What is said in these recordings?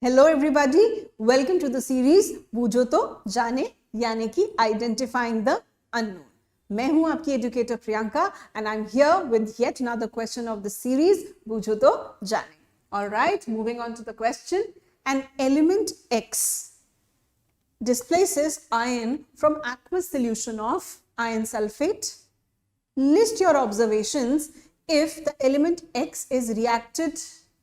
Hello everybody, welcome to the series बूझो तो जाने, यानी कि आइडेंटिफाइंग द अननोन। मैं हूं आपकी educator Priyanka and I am here with yet another question of the series बूझो तो जाने। Alright, moving on to the question. An element X displaces iron from aqueous solution of iron sulfate. List your observations if the element X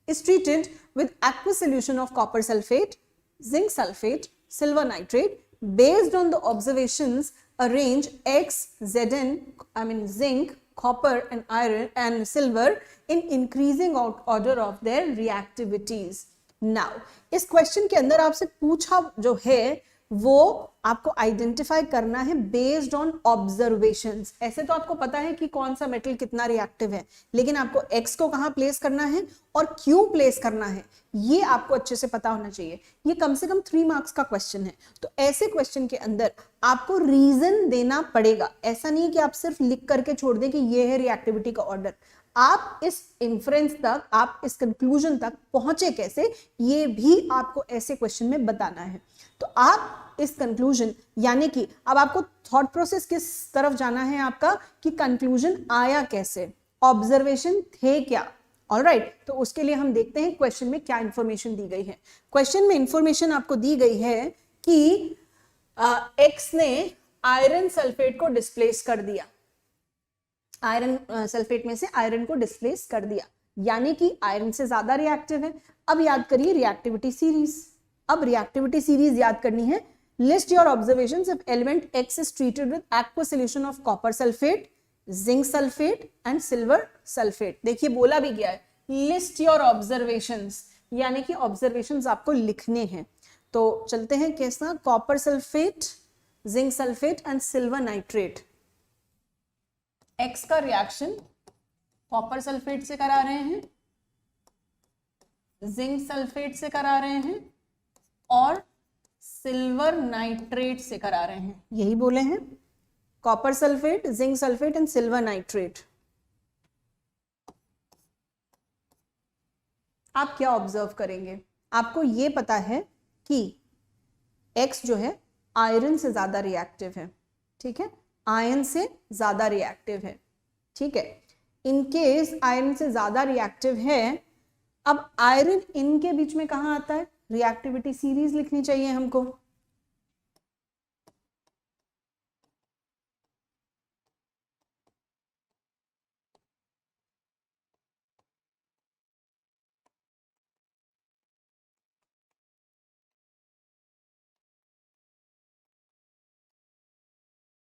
is treated with aqueous solution of copper sulfate, zinc sulfate, silver nitrate. Based on the observations, arrange X, Zn, zinc, copper and iron and silver in increasing order of their reactivities. Now, इस question के अंदर आपसे पूछा जो है वो आपको identify करना है बेस्ड ऑन ऑब्जर्वेशंस। ऐसे तो आपको पता है कि कौन सा मेटल कितना रिएक्टिव है, लेकिन आपको एक्स को कहां प्लेस करना है और क्यों प्लेस करना है ये आपको अच्छे से पता होना चाहिए। ये कम से कम 3 मार्क्स का क्वेश्चन है, तो ऐसे क्वेश्चन के अंदर आपको रीजन देना पड़ेगा। ऐसा नहीं है कि आप सिर्फ लिख करके छोड़ दें कि ये है रिएक्टिविटी का ऑर्डर। आप इस इन्फ्रेंस तक, आप इस कंक्लूजन तक पहुंचे कैसे, ये भी आपको ऐसे क्वेश्चन में बताना है। तो आप इस कंक्लूजन, यानी कि अब आपको थॉट प्रोसेस किस तरफ जाना है आपका, कि कंक्लूजन आया कैसे, ऑब्जर्वेशन थे क्या। ऑलराइट, तो उसके लिए हम देखते हैं क्वेश्चन में क्या इंफॉर्मेशन दी गई है। क्वेश्चन में इंफॉर्मेशन आपको दी गई है कि एक्स ने आयरन सल्फेट को डिस्प्लेस कर दिया, आयरन सल्फेट में से आयरन को डिस्प्लेस कर दिया, यानी कि आयरन से ज्यादा रिएक्टिव है। अब याद करिए रिएक्टिविटी सीरीज। अब रिएक्टिविटी सीरीज याद करनी है। List your observations if element x is treated with aqueous solution of copper sulphate, zinc sulphate and silver sulphate. देखिए बोला भी गया है लिस्ट योर ऑब्जर्वेशंस, यानी कि ऑब्जर्वेशंस आपको लिखने हैं। तो चलते हैं कैसा, copper sulphate, zinc sulphate and silver nitrate. X का रिएक्शन कॉपर सल्फेट से करा रहे हैं, जिंक सल्फेट से करा रहे हैं और सिल्वर नाइट्रेट से करा रहे हैं। यही बोले हैं, copper sulphate, zinc sulphate and silver nitrate. आप क्या ऑब्जर्व करेंगे, आपको ये पता है कि एक्स जो है आयरन से ज्यादा रिएक्टिव है, ठीक है, आयरन से ज्यादा रिएक्टिव है, ठीक है। इनकेस आयरन से ज्यादा रिएक्टिव है, अब आयरन इनके बीच में कहां आता है, रिएक्टिविटी सीरीज लिखनी चाहिए हमको।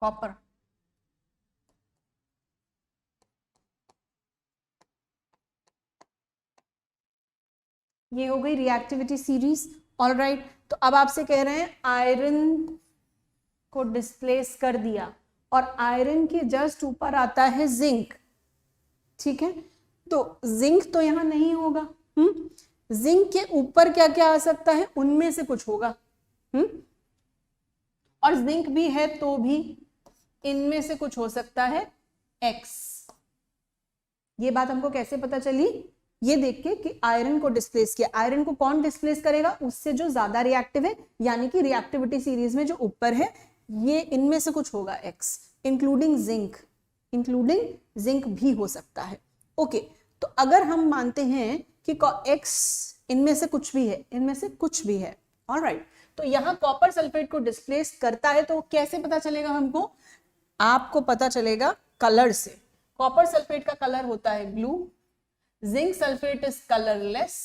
कॉपर, ये हो गई रिएक्टिविटी सीरीज। ऑलराइट, तो अब आपसे कह रहे हैं आयरन को डिस्प्लेस कर दिया और आयरन के जस्ट ऊपर आता है जिंक, ठीक है। तो जिंक तो यहां नहीं होगा, जिंक के ऊपर क्या क्या आ सकता है, उनमें से कुछ होगा, और जिंक भी है तो भी इनमें से कुछ हो सकता है एक्स। ये बात हमको कैसे पता चली, ये देख के कि आयरन को डिस्प्लेस किया। आयरन को कौन डिस्प्लेस करेगा, उससे जो ज्यादा रिएक्टिव है, यानी कि रिएक्टिविटी सीरीज में जो ऊपर है, ये इनमें से कुछ होगा एक्स, इंक्लूडिंग जिंक भी हो सकता है। ओके, तो अगर हम मानते हैं कि एक्स इनमें से कुछ भी है, इनमें से कुछ भी है, ऑलराइट, तो यहां कॉपर सल्फेट को डिस्प्लेस करता है, तो कैसे पता चलेगा हमको, आपको पता चलेगा कलर से। कॉपर सल्फेट का कलर होता है blue, zinc sulphate is colourless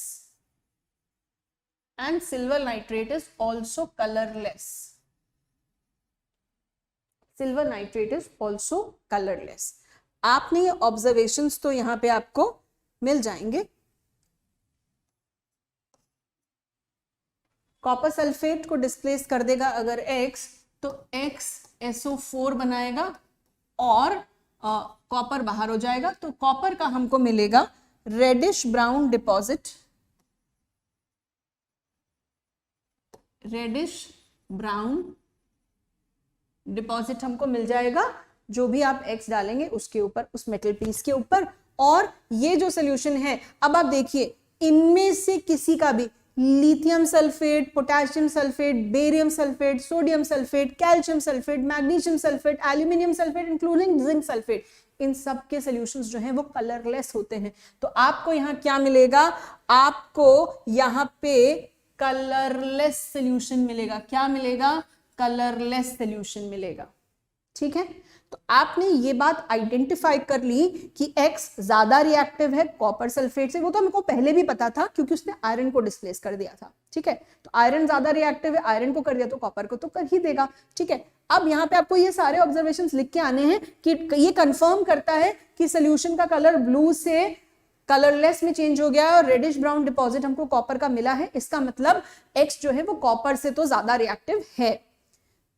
and silver nitrate is also colourless. Silver nitrate is also colourless. आपने ये ऑब्जर्वेशंस तो यहां पे आपको मिल जाएंगे। कॉपर सल्फेट को डिस्प्लेस कर देगा अगर X, तो X SO4 बनाएगा और कॉपर बाहर हो जाएगा। तो कॉपर का हमको मिलेगा reddish brown deposit, reddish brown deposit हमको मिल जाएगा, जो भी आप X डालेंगे उसके ऊपर, उस मेटल पीस के ऊपर। और ये जो सोल्यूशन है, अब आप देखिए इनमें से किसी का भी, lithium sulphate, potassium sulphate, barium sulphate, sodium sulphate, calcium sulphate, magnesium sulphate, aluminium sulphate including zinc sulphate, इन सब के सॉल्यूशंस जो हैं वो कलरलेस होते हैं। तो आपको यहाँ क्या मिलेगा, आपको यहाँ पे कलरलेस सॉल्यूशन मिलेगा। क्या मिलेगा, कलरलेस सॉल्यूशन मिलेगा। ठीक है, तो आपने ये बात आइडेंटिफाई कर ली कि X ज्यादा रिएक्टिव है कॉपर सल्फेट से। वो तो हमको पहले भी पता था क्योंकि उसने आयरन को डिस्प्लेस कर दिया था। ठीक है, तो आयरन ज्यादा रिएक्टिव है, आयरन को कर दिया तो कॉपर को तो कर ही देगा। ठीक है, अब यहाँ पे आपको ये सारे ऑब्जर्वेशंस लिख के आने हैं कि ये कंफर्म करता है कि सोल्यूशन का कलर ब्लू से कलरलेस में चेंज हो गया है और रेडिश ब्राउन डिपॉजिट हमको कॉपर का मिला है। इसका मतलब X जो है वो कॉपर से तो ज्यादा रिएक्टिव है।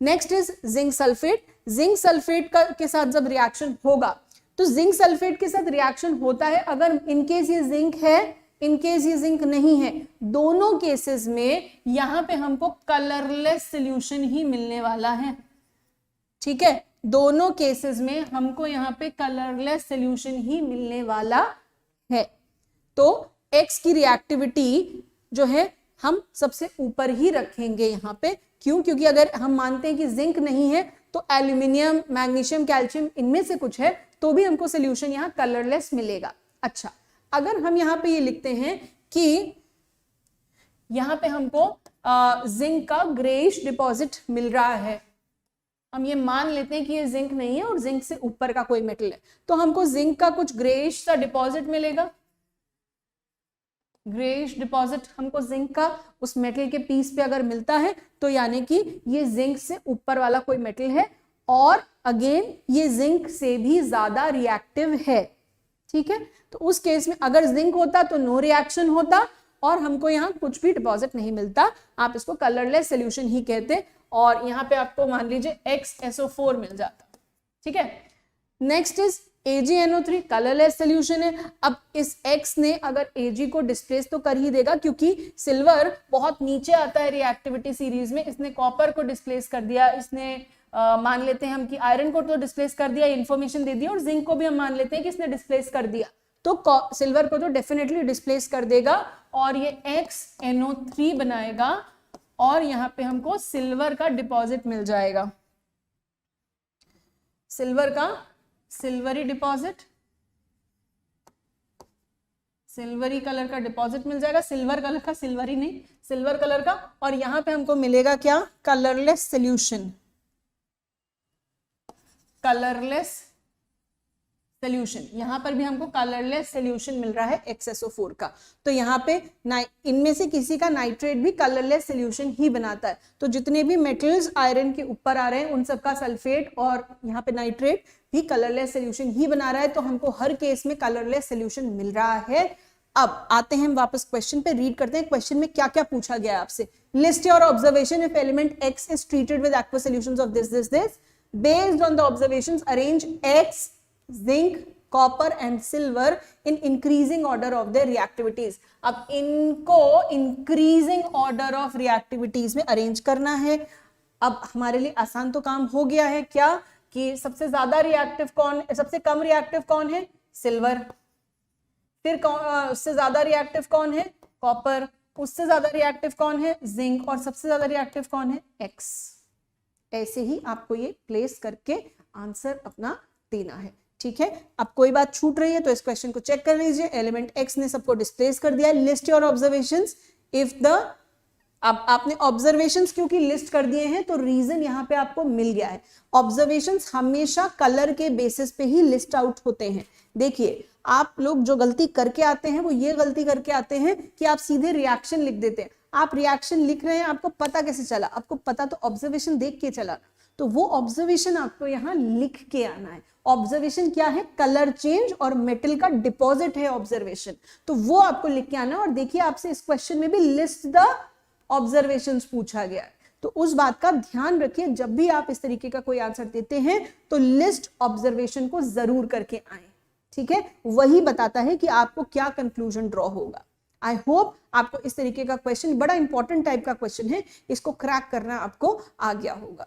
Next is zinc sulphate. Zinc sulphate के साथ जब रिएक्शन होगा तो जिंक सल्फेट के साथ रिएक्शन होता है अगर इनकेस ये जिंक है, इनकेस ये जिंक नहीं है, दोनों केसेस में यहां पे हमको कलरलेस सॉल्यूशन ही मिलने वाला है। ठीक है, दोनों केसेस में हमको यहाँ पे कलरलेस सॉल्यूशन ही मिलने वाला है। तो X की रिएक्टिविटी जो है हम सबसे ऊपर ही रखेंगे यहाँ पे। क्यों, क्योंकि अगर हम मानते हैं कि जिंक नहीं है तो एल्यूमिनियम, मैग्नीशियम, कैल्शियम इनमें से कुछ है तो भी हमको सॉल्यूशन यहाँ कलरलेस मिलेगा। अच्छा, अगर हम यहाँ पे ये लिखते हैं कि यहाँ पे हमको जिंक का ग्रेइश डिपॉजिट मिल रहा है, हम ये मान लेते हैं कि ये जिंक नहीं है और जिंक से ऊपर का कोई मेटल है, तो हमको जिंक का कुछ ग्रेइश सा डिपॉजिट मिलेगा। ग्रेइश डिपॉजिट हमको जिंक का उस मेटल के पीस पे अगर मिलता है तो यानी कि ये जिंक से ऊपर वाला कोई मेटल है और अगेन ये जिंक से भी ज्यादा रिएक्टिव है। ठीक है, तो उस केस में अगर जिंक होता तो नो रिएक्शन होता और हमको यहाँ कुछ भी डिपॉजिट नहीं मिलता, आप इसको कलरलेस सॉल्यूशन ही कहते और यहाँ पे आपको मान लीजिए XSO4 मिल जाता। ठीक है, next is AgNO3, colourless solution है। अब इस X ने अगर Ag को डिस्प्लेस तो कर ही देगा क्योंकि सिल्वर बहुत नीचे आता है रिएक्टिविटी सीरीज में, इसने कॉपर को डिस्प्लेस कर दिया, इसने मान लेते हैं हम कि आयरन को तो डिस्प्लेस कर दिया, इंफॉर्मेशन दे दिया, और जिंक को भी हम मान लेते हैं कि इसने डिस्प्लेस कर दिया, तो सिल्वर को तो डेफिनेटली डिस्प्लेस कर देगा और ये XNO3 बनाएगा और यहाँ पे हमको सिल्वर का डिपॉजिट मिल जाएगा। सिल्वर का सिल्वरी डिपॉजिट, सिल्वरी कलर का डिपॉजिट मिल जाएगा। सिल्वर कलर का, सिल्वरी नहीं, सिल्वर कलर का, और यहां पे हमको मिलेगा क्या, कलरलेस सॉल्यूशन। कलरलेस सॉल्यूशन, यहां पर भी हमको कलरलेस सॉल्यूशन मिल रहा है XSO4 का। तो यहाँ पे इनमें से किसी का नाइट्रेट भी कलरलेस सॉल्यूशन ही बनाता है। तो जितने भी मेटल्स आयरन के ऊपर आ रहे हैं उन सबका सल्फेट और यहाँ पे नाइट्रेट भी कलरलेस सॉल्यूशन ही बना रहा है, तो हमको हर केस में कलरलेस सॉल्यूशन मिल रहा है। अब आते हैं हम वापस क्वेश्चन पे, रीड करते हैं क्वेश्चन में क्या क्या पूछा गया आपसे। List your observation if element X is treated with aqueous solutions of this based on the observations arrange X, zinc, copper and silver in increasing order of their reactivities. अब इनको इंक्रीजिंग ऑर्डर ऑफ रिएक्टिविटीज में arrange करना है। अब हमारे लिए आसान तो काम हो गया है, क्या कि सबसे ज्यादा रिएक्टिव कौन, सबसे कम रिएक्टिव कौन है, सिल्वर, फिर उससे ज्यादा रिएक्टिव कौन है, कॉपर, उससे ज्यादा रिएक्टिव कौन है, जिंक, और सबसे ज्यादा रिएक्टिव कौन है, X। ऐसे ही आपको ये प्लेस करके आंसर अपना देना है। ठीक है, अब कोई बात छूट रही है तो इस क्वेश्चन को चेक कर लीजिए। एलिमेंट X ने सबको डिस्प्लेस कर दिया है। List your observations if the, अब आपने ऑब्जर्वेशंस क्योंकि लिस्ट कर दिए हैं तो रीजन यहाँ पे आपको मिल गया है। ऑब्जर्वेशंस हमेशा कलर के बेसिस पे ही लिस्ट आउट होते हैं। देखिए, आप लोग जो गलती करके आते हैं वो ये गलती करके आते हैं कि आप सीधे रिएक्शन लिख देते हैं। आप रिएक्शन लिख रहे हैं, आपको पता कैसे चला, आपको पता तो ऑब्जर्वेशन देख के चला, तो वो ऑब्जर्वेशन आपको यहाँ लिख के आना है। ऑब्जर्वेशन क्या है, कलर चेंज और मेटल का डिपॉजिट है ऑब्जर्वेशन, तो वो आपको लिख के आना है। और देखिए, आपसे इस क्वेश्चन में भी लिस्ट द ऑब्जर्वेशंस पूछा गया है, तो उस बात का ध्यान रखिए जब भी आप इस तरीके का कोई आंसर देते हैं तो लिस्ट ऑब्जर्वेशन को जरूर करके आए। ठीक है, वही बताता है कि आपको क्या कंक्लूजन ड्रॉ होगा। आई होप आपको इस तरीके का क्वेश्चन, बड़ा इंपॉर्टेंट टाइप का क्वेश्चन है, इसको क्रैक करना आपको आ गया होगा।